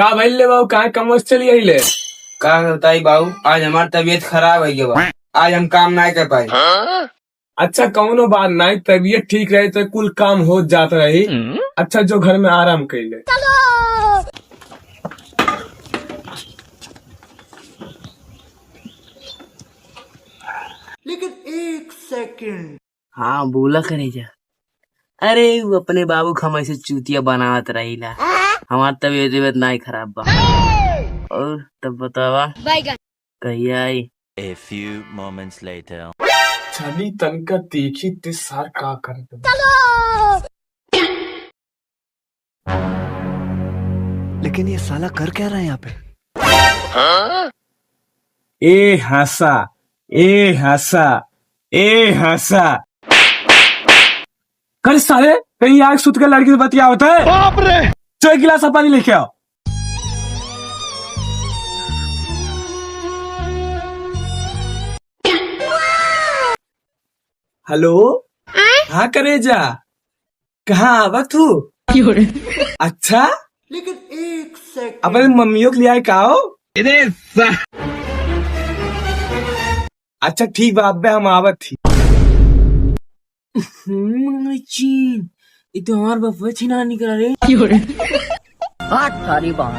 का भाई ले बाबू कहाँ कमोस चली आई ले। का बताई बाबू, आज हमारी तबीयत खराब है बा। आज हम काम नहीं कर पाए। अच्छा कौनो बात नहीं, तबीयत ठीक रही तो कुल काम हो जाता रही। अच्छा जो घर में आराम कर ले। लेकिन एक सेकंड। हाँ बोला करे जा। अरे वो अपने बाबू खमाई से चूतिया बनावत रहीला। हमार तबीयत नहीं खराब बा। और तब बतावा कहिया आई। A few moments later. छली तनका तीखी तिसार का कर दो। लेकिन ये साला कर क्या रहा है यहाँ पे? ए हंसा, ए हंसा, ए हंसा। कर साले कहीं आग सुत के लड़की से बतिया होता है। बाप रे, चो एक गिलास पानी लेके आओ। हेलो हाँ करे जा, कहाँ आवा तू? अच्छा लेकिन एक सेकंड। अपने मम्मियों के लिए आए का हो? अच्छा ठीक बा, अब्बे हम आवत थी। चीन ये तो हमार बाप छिना निकला रे। हाथ थारी बात।